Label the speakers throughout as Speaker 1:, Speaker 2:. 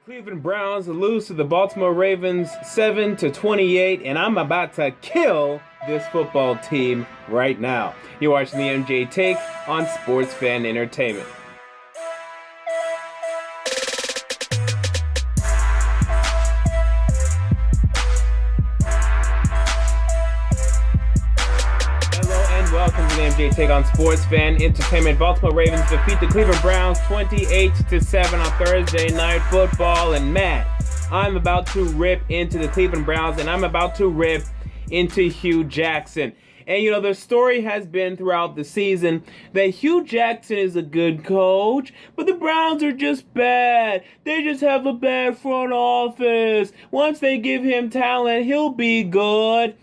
Speaker 1: Cleveland Browns lose to the Baltimore Ravens 7-28, and I'm about to kill this football team right now. You're watching the MJ Take on Sports Fan Entertainment. Welcome to the MJ Take on Sports Fan Entertainment. Baltimore Ravens defeat the Cleveland Browns 28-7 on Thursday Night Football. And man, I'm about to rip into the Cleveland Browns, and I'm about to rip into Hugh Jackson. And you know, the story has been throughout the season that Hugh Jackson is a good coach, but the Browns are just bad. They just have a bad front office. Once they give him talent, he'll be good.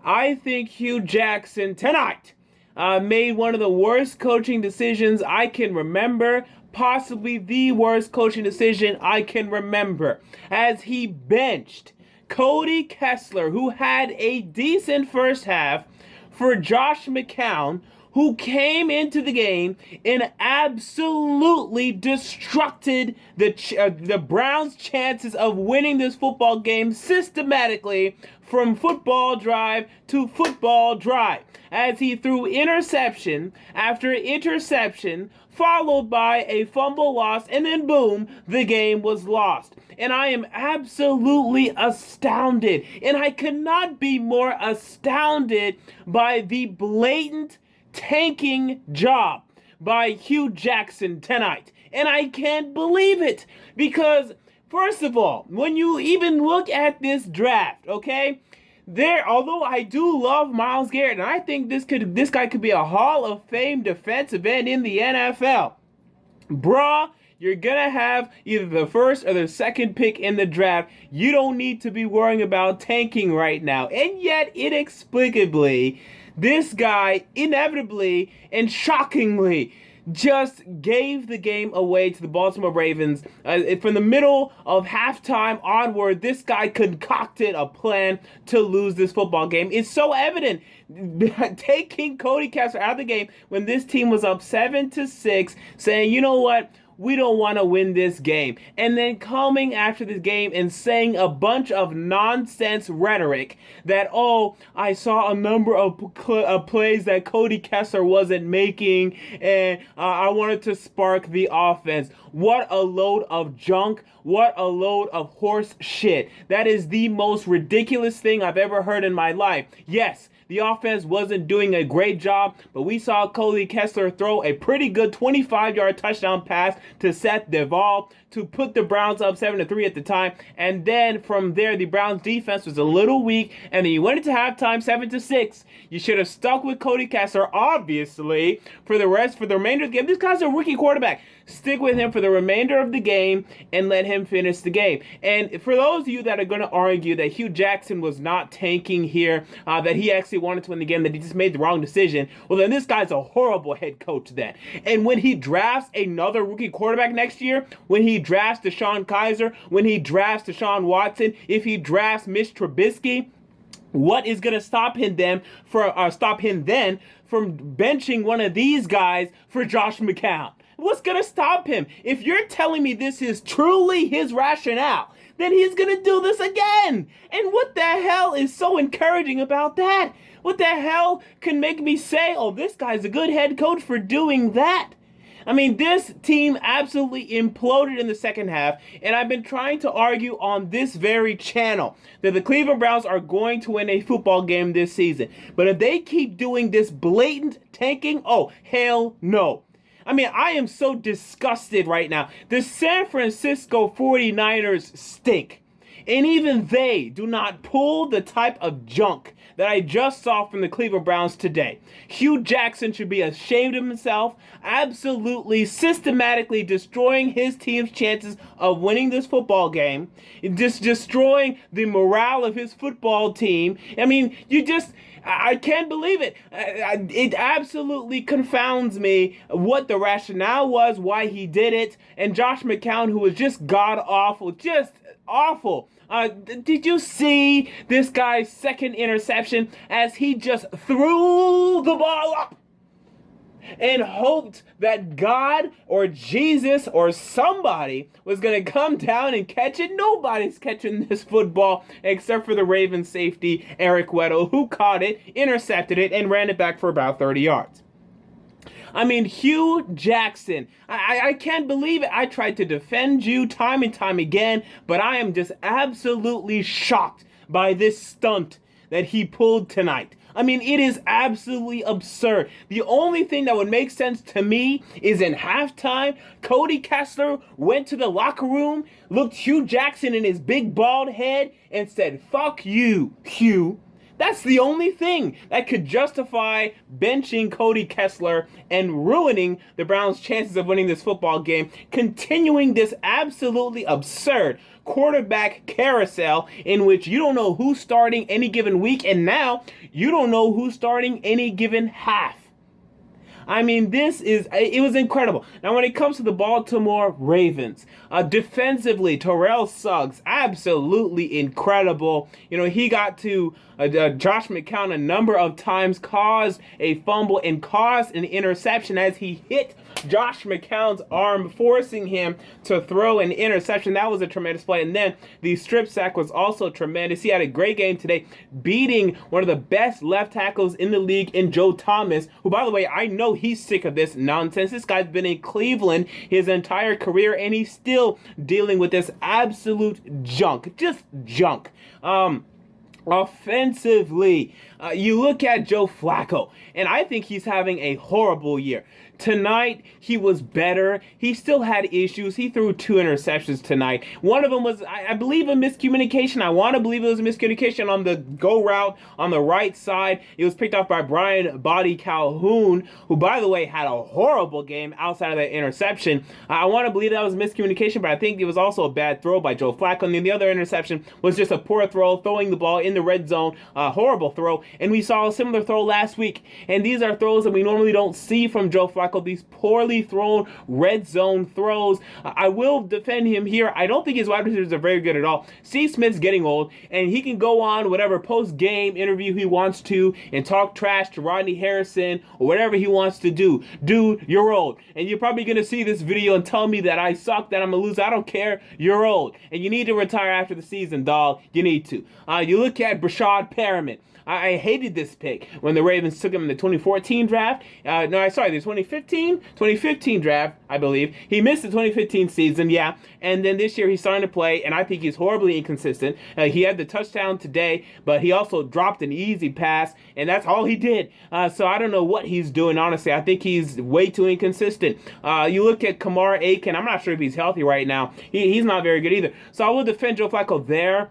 Speaker 1: I think Hugh Jackson tonight made one of the worst coaching decisions I can remember, possibly the worst coaching decision I can remember, as he benched Cody Kessler, who had a decent first half, for Josh McCown, who came into the game and absolutely destructed the Browns' chances of winning this football game systematically from football drive to football drive, as he threw interception after interception, followed by a fumble loss, and then boom, the game was lost. And I am absolutely astounded, and I could not be more astounded by the blatant tanking job by Hugh Jackson tonight. And I can't believe it, because first of all, when you even look at this draft, okay, although I do love Myles Garrett, and I think this guy could be a Hall of Fame defensive end in the NFL, bruh, you're gonna have either the first or the second pick in the draft. You don't need to be worrying about tanking right now. And yet, inexplicably, this guy inevitably and shockingly just gave the game away to the Baltimore Ravens. From the middle of halftime onward, this guy concocted a plan to lose this football game. It's so evident. Taking Cody Kessler out of the game when this team was up 7-6, saying, you know what? We don't want to win this game. And then coming after this game and saying a bunch of nonsense rhetoric that, oh, I saw a number of plays that Cody Kessler wasn't making, and I wanted to spark the offense. What a load of junk. What a load of horse shit. That is the most ridiculous thing I've ever heard in my life. Yes, the offense wasn't doing a great job, but we saw Cody Kessler throw a pretty good 25-yard touchdown pass to Seth Duvall to put the Browns up 7-3 at the time. And then from there, the Browns defense was a little weak, and then you went into halftime 7-6. You should have stuck with Cody Kessler, obviously, for the remainder of the game. This guy's a rookie quarterback. Stick with him for the remainder of the game and let him finish the game. And for those of you that are going to argue that Hugh Jackson was not tanking here, that he actually wanted to win the game, that he just made the wrong decision, well, then this guy's a horrible head coach then. And when he drafts another rookie quarterback next year, when he drafts Deshaun Kaiser, when he drafts Deshaun Watson, if he drafts Mitch Trubisky, what is going to stop him then from benching one of these guys for Josh McCown? What's going to stop him? If you're telling me this is truly his rationale, then he's going to do this again. And what the hell is so encouraging about that? What the hell can make me say, oh, this guy's a good head coach for doing that? I mean, this team absolutely imploded in the second half, and I've been trying to argue on this very channel that the Cleveland Browns are going to win a football game this season. But if they keep doing this blatant tanking, oh, hell no. I mean, I am so disgusted right now. The San Francisco 49ers stink. And even they do not pull the type of junk that I just saw from the Cleveland Browns today. Hugh Jackson should be ashamed of himself, absolutely systematically destroying his team's chances of winning this football game, just destroying the morale of his football team. I mean, I can't believe it. It absolutely confounds me what the rationale was, why he did it. And Josh McCown, who was just god-awful, just awful. Did you see this guy's second interception as he just threw the ball up? and hoped that God or Jesus or somebody was going to come down and catch it. Nobody's catching this football except for the Ravens safety, Eric Weddle, who caught it, intercepted it, and ran it back for about 30 yards. I mean, Hugh Jackson, I can't believe it. I tried to defend you time and time again, but I am just absolutely shocked by this stunt that he pulled tonight. I mean, it is absolutely absurd. The only thing that would make sense to me is in halftime, Cody Kessler went to the locker room, looked Hugh Jackson in his big bald head, and said, "Fuck you, Hugh." That's the only thing that could justify benching Cody Kessler and ruining the Browns' chances of winning this football game, continuing this absolutely absurd quarterback carousel in which you don't know who's starting any given week, and now you don't know who's starting any given half. I mean, it was incredible. Now, when it comes to the Baltimore Ravens, defensively, Terrell Suggs, absolutely incredible. You know, he got to Josh McCown a number of times, caused a fumble and caused an interception as he hit Josh McCown's arm, forcing him to throw an interception. That was a tremendous play. And then the strip sack was also tremendous. He had a great game today, beating one of the best left tackles in the league in Joe Thomas, who, by the way, I know he's sick of this nonsense. This guy's been in Cleveland his entire career, and he's still dealing with this absolute junk. Just junk. Offensively, you look at Joe Flacco, and I think he's having a horrible year. Tonight, he was better. He still had issues. He threw 2 interceptions tonight. One of them was, I believe, a miscommunication. I want to believe it was a miscommunication on the go route on the right side. It was picked off by Brian Body Calhoun, who, by the way, had a horrible game outside of that interception. I want to believe that was a miscommunication, but I think it was also a bad throw by Joe Flacco. And then the other interception was just a poor throw, throwing the ball in the red zone. A horrible throw. And we saw a similar throw last week. And these are throws that we normally don't see from Joe Flacco. These poorly thrown red zone throws. I will defend him here. I don't think his wide receivers are very good at all. Steve Smith's getting old, and he can go on whatever post-game interview he wants to and talk trash to Rodney Harrison or whatever he wants to do. Dude, you're old. And you're probably going to see this video and tell me that I suck, that I'm a loser. I don't care. You're old. And you need to retire after the season, dog. You need to. You look at Brashad Perriman. I hated this pick when the Ravens took him in the 2014 draft. The 2015 draft, I believe. He missed the 2015 season, yeah. And then this year he's starting to play, and I think he's horribly inconsistent. He had the touchdown today, but he also dropped an easy pass, and that's all he did. So I don't know what he's doing, honestly. I think he's way too inconsistent. You look at Kamar Aiken. I'm not sure if he's healthy right now. He's not very good either. So I will defend Joe Flacco there.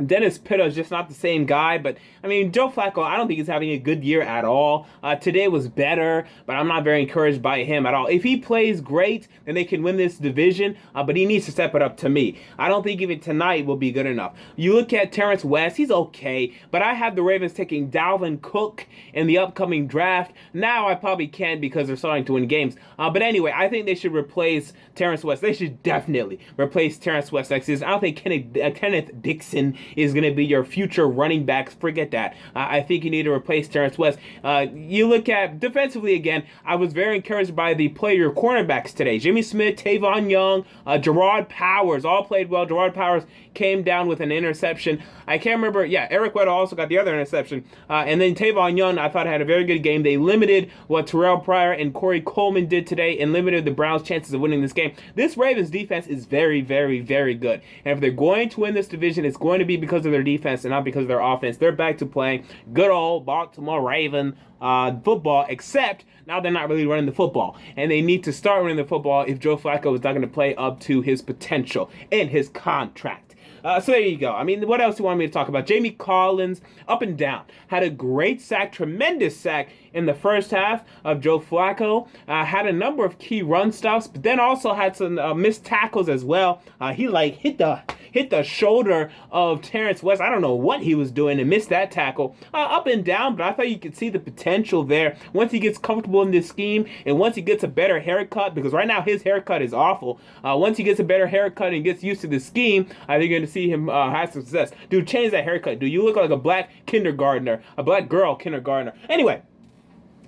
Speaker 1: Dennis Pitta is just not the same guy, but I mean, Joe Flacco, I don't think he's having a good year at all. Today was better, but I'm not very encouraged by him at all. If he plays great, then they can win this division, but he needs to step it up to me. I don't think even tonight will be good enough. You look at Terrence West, he's okay, but I have the Ravens taking Dalvin Cook in the upcoming draft. Now I probably can because they're starting to win games. But anyway, I think they should replace Terrence West. They should definitely replace Terrence West next season. I don't think Kenneth Dixon is going to be your future running back. Forget that. I think you need to replace Terrence West. You look at defensively again, I was very encouraged by the player cornerbacks today. Jimmy Smith, Tavon Young, Gerard Powers all played well. Gerard Powers came down with an interception. I can't remember. Yeah, Eric Weddle also got the other interception. And then Tavon Young, I thought, had a very good game. They limited what Terrell Pryor and Corey Coleman did today and limited the Browns' chances of winning this game. This Ravens defense is very, very, very good. And if they're going to win this division, it's going to be because of their defense and not because of their offense. They're back to playing good old Baltimore Raven football, except now they're not really running the football. And they need to start running the football if Joe Flacco is not going to play up to his potential in his contract. So there you go. I mean, what else do you want me to talk about? Jamie Collins, up and down. Had a great sack, tremendous sack in the first half of Joe Flacco. Had a number of key run stops, but then also had some missed tackles as well. He hit the shoulder of Terrence West. I don't know what he was doing and missed that tackle. Up and down, but I thought you could see the potential there. Once he gets comfortable in this scheme and once he gets a better haircut, because right now his haircut is awful. Once he gets a better haircut and gets used to the scheme, I think you're going to see him have success. Dude, change that haircut, dude. You look like a black kindergartner, a black girl kindergartner. Anyway,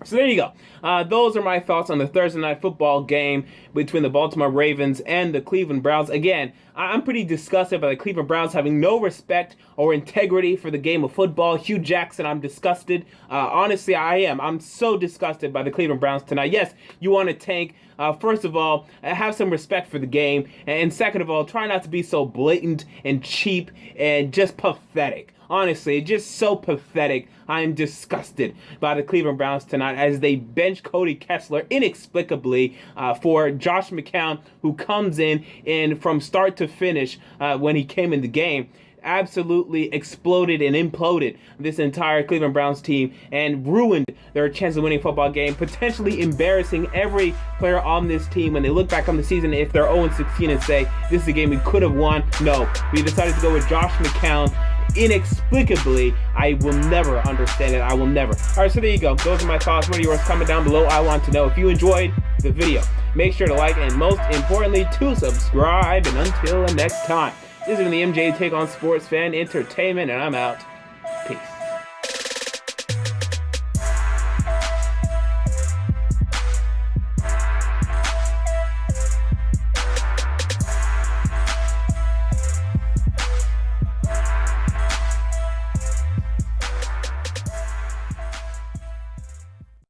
Speaker 1: So there you go. Those are my thoughts on the Thursday night football game between the Baltimore Ravens and the Cleveland Browns. Again, I'm pretty disgusted by the Cleveland Browns having no respect or integrity for the game of football. Hugh Jackson, I'm disgusted. Honestly, I am. I'm so disgusted by the Cleveland Browns tonight. Yes, you want to tank. First of all, have some respect for the game. And second of all, try not to be so blatant and cheap and just pathetic. Honestly, just so pathetic. I am disgusted by the Cleveland Browns tonight as they bench Cody Kessler inexplicably for Josh McCown, who comes in and from start to finish when he came in the game, absolutely exploded and imploded this entire Cleveland Browns team and ruined their chance of winning a football game, potentially embarrassing every player on this team when they look back on the season if they're 0-16 and say, this is a game we could have won. No, we decided to go with Josh McCown. Inexplicably, I will never understand it. I will never. All right, so there you go. Those are my thoughts. What are yours? Comment down below. I want to know. If you enjoyed the video, make sure to like and most importantly to subscribe. And until the next time, this has been the MJ Take on Sports Fan Entertainment, and I'm out.